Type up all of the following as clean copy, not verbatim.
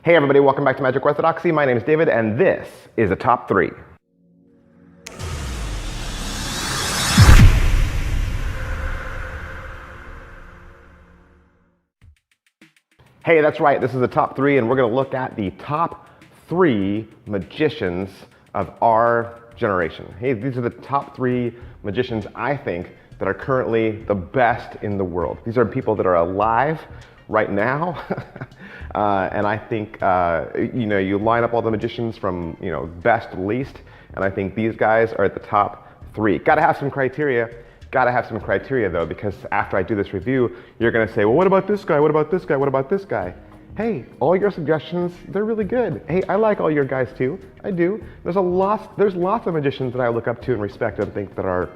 Hey everybody, welcome back to Magic Orthodoxy. My name is David and this is a top 3. Hey, that's right, this is a top 3 and we're going to look at the top 3 magicians of our generation. Hey, these are the top 3 magicians I think that are currently the best in the world. These are people that are alive right now. And I think, you line up all the magicians from, best to least, and I think these guys are at the top 3. Gotta have some criteria though, because after I do this review, you're gonna say, well, what about this guy? What about this guy? What about this guy? Hey, all your suggestions, they're really good. Hey, I like all your guys too. I do. There's lots of magicians that I look up to and respect and think that are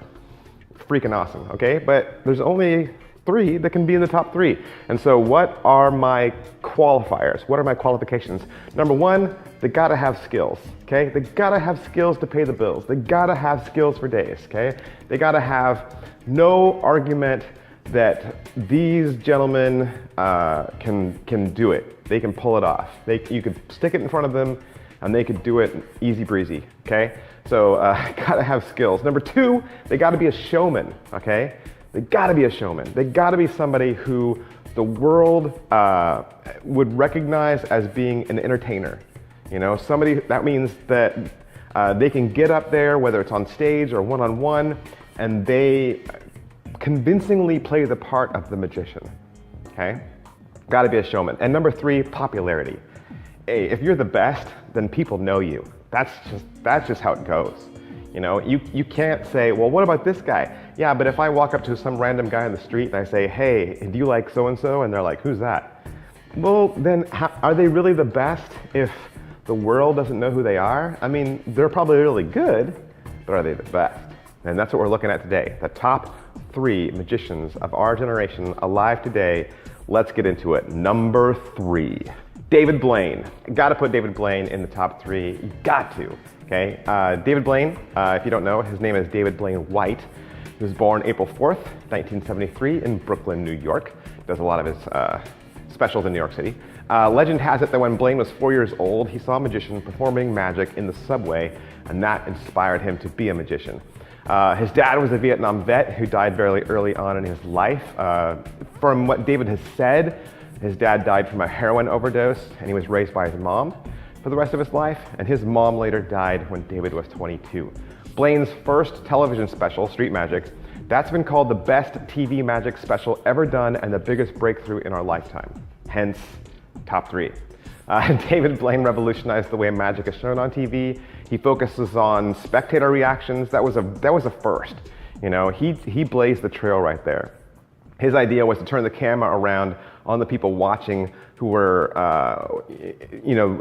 freaking awesome, okay? But there's only 3 that can be in the top 3. And so what are my qualifiers? What are my qualifications? Number 1, they gotta have skills, okay? They gotta have skills to pay the bills. They gotta have skills for days, okay? They gotta have no argument that these gentlemen can do it. They can pull it off. You could stick it in front of them and they could do it easy breezy, okay? So gotta have skills. Number 2, they gotta be a showman, okay? They gotta be a showman. They gotta be somebody who the world would recognize as being an entertainer. Somebody, that means that they can get up there, whether it's on stage or one-on-one, and they convincingly play the part of the magician, okay? Gotta be a showman. And number 3, popularity. Hey, if you're the best, then people know you. That's just how it goes. You can't say, well, what about this guy? Yeah, but if I walk up to some random guy on the street and I say, hey, do you like so-and-so? And they're like, who's that? Well, then are they really the best if the world doesn't know who they are? I mean, they're probably really good, but are they the best? And that's what we're looking at today. The top 3 magicians of our generation alive today. Let's get into it. Number 3, David Blaine. Gotta put David Blaine in the top 3. You got to. Okay, David Blaine, if you don't know, his name is David Blaine White. He was born April 4th, 1973 in Brooklyn, New York. Does a lot of his specials in New York City. Legend has it that when Blaine was 4 years old, he saw a magician performing magic in the subway, and that inspired him to be a magician. His dad was a Vietnam vet who died very early on in his life. From what David has said, his dad died from a heroin overdose, and he was raised by his mom for the rest of his life, and his mom later died when David was 22. Blaine's first television special, Street Magic, that's been called the best TV magic special ever done and the biggest breakthrough in our lifetime. Hence, top 3. David Blaine revolutionized the way magic is shown on TV. He focuses on spectator reactions. That was a first. He blazed the trail right there. His idea was to turn the camera around on the people watching who were,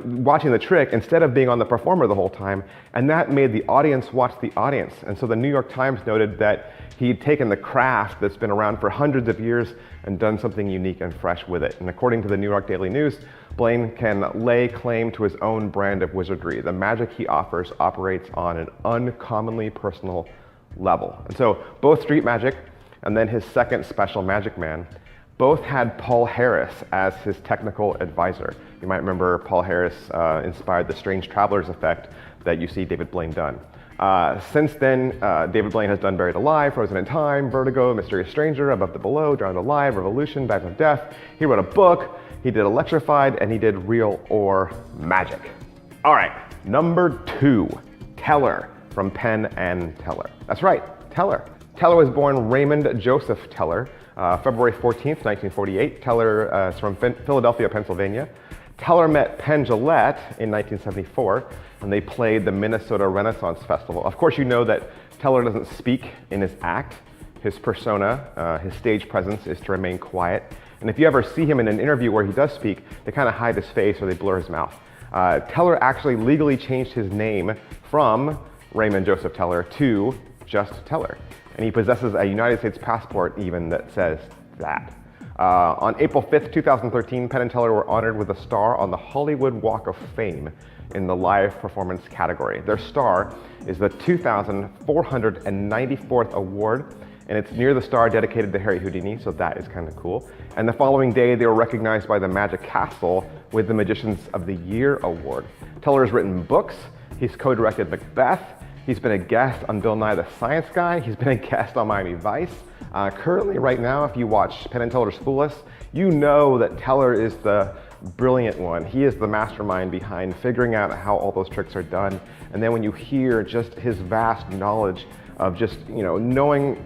watching the trick instead of being on the performer the whole time. And that made the audience watch the audience. And so the New York Times noted that he'd taken the craft that's been around for hundreds of years and done something unique and fresh with it. And according to the New York Daily News, Blaine can lay claim to his own brand of wizardry. The magic he offers operates on an uncommonly personal level. And so both Street Magic and then his second special, Magic Man, both had Paul Harris as his technical advisor. You might remember Paul Harris inspired the Strange Travelers effect that you see David Blaine done. Since then, David Blaine has done Buried Alive, Frozen in Time, Vertigo, Mysterious Stranger, Above the Below, Drowned Alive, Revolution, Bags of Death. He wrote a book, he did Electrified, and he did Real or Magic. All right, number 2, Teller from Penn and Teller. That's right, Teller. Teller was born Raymond Joseph Teller, February 14th, 1948. Teller is from Philadelphia, Pennsylvania. Teller met Penn Jillette in 1974, and they played the Minnesota Renaissance Festival. Of course, you know that Teller doesn't speak in his act. His persona, his stage presence is to remain quiet. And if you ever see him in an interview where he does speak, they kind of hide his face or they blur his mouth. Teller actually legally changed his name from Raymond Joseph Teller to just Teller. And he possesses a United States passport even that says that. On April 5th, 2013, Penn and Teller were honored with a star on the Hollywood Walk of Fame in the live performance category. Their star is the 2,494th award and it's near the star dedicated to Harry Houdini, so that is kind of cool. And the following day, they were recognized by the Magic Castle with the Magicians of the Year award. Teller has written books, he's co-directed Macbeth, he's been a guest on Bill Nye the Science Guy, he's been a guest on Miami Vice. Currently, right now, if you watch Penn and Teller's Fool Us, you know that Teller is the brilliant one. He is the mastermind behind figuring out how all those tricks are done. And then when you hear just his vast knowledge of just, knowing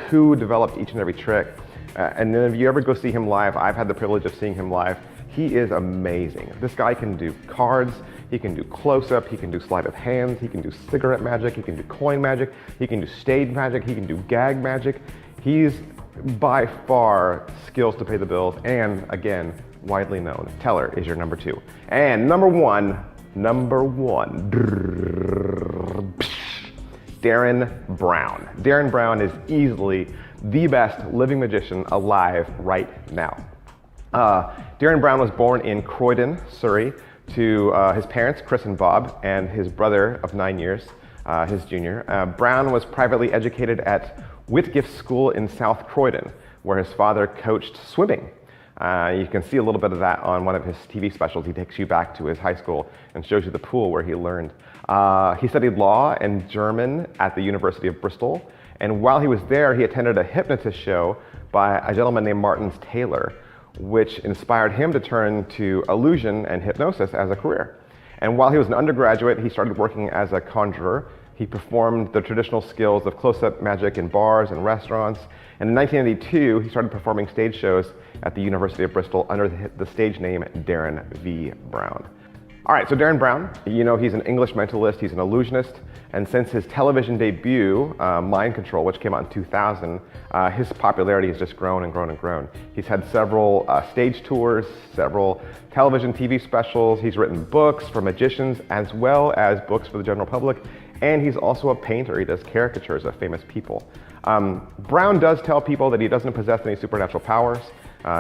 who developed each and every trick. And then if you ever go see him live, I've had the privilege of seeing him live. He is amazing. This guy can do cards, he can do close-up, he can do sleight of hands, he can do cigarette magic, he can do coin magic, he can do stage magic, he can do gag magic. He's by far skills to pay the bills, and again, widely known. Teller is your number 2. And number one, Derren Brown. Derren Brown is easily the best living magician alive right now. Derren Brown was born in Croydon, Surrey, to his parents, Chris and Bob, and his brother of 9 years, his junior. Brown was privately educated at Whitgift School in South Croydon, where his father coached swimming. You can see a little bit of that on one of his TV specials. He takes you back to his high school and shows you the pool where he learned. He studied law and German at the University of Bristol. And while he was there, he attended a hypnotist show by a gentleman named Martin Taylor, which inspired him to turn to illusion and hypnosis as a career. And while he was an undergraduate, he started working as a conjurer. He performed the traditional skills of close-up magic in bars and restaurants. And in 1982, he started performing stage shows at the University of Bristol under the stage name Derren V. Brown. All right, so Derren Brown, he's an English mentalist, he's an illusionist, and since his television debut, Mind Control, which came out in 2000, his popularity has just grown and grown and grown. He's had several stage tours, several television TV specials, he's written books for magicians as well as books for the general public, and he's also a painter. He does caricatures of famous people. Brown does tell people that he doesn't possess any supernatural powers.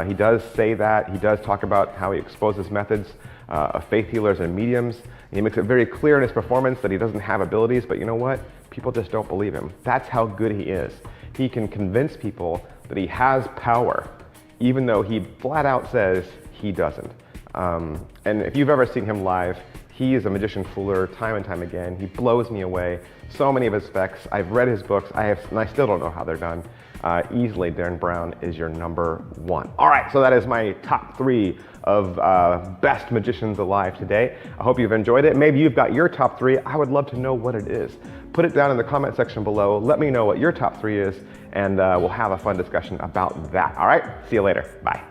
He does say that. He does talk about how he exposes methods of faith healers and mediums. He makes it very clear in his performance that he doesn't have abilities, but you know what? People just don't believe him. That's how good he is. He can convince people that he has power, even though he flat out says he doesn't. And if you've ever seen him live, he is a magician fooler time and time again. He blows me away. So many of his specs. I've read his books, and I still don't know how they're done. Easily, Derren Brown is your number 1. All right, so that is my top 3 of best magicians alive today. I hope you've enjoyed it. Maybe you've got your top 3. I would love to know what it is. Put it down in the comment section below. Let me know what your top 3 is, and we'll have a fun discussion about that. All right, see you later. Bye.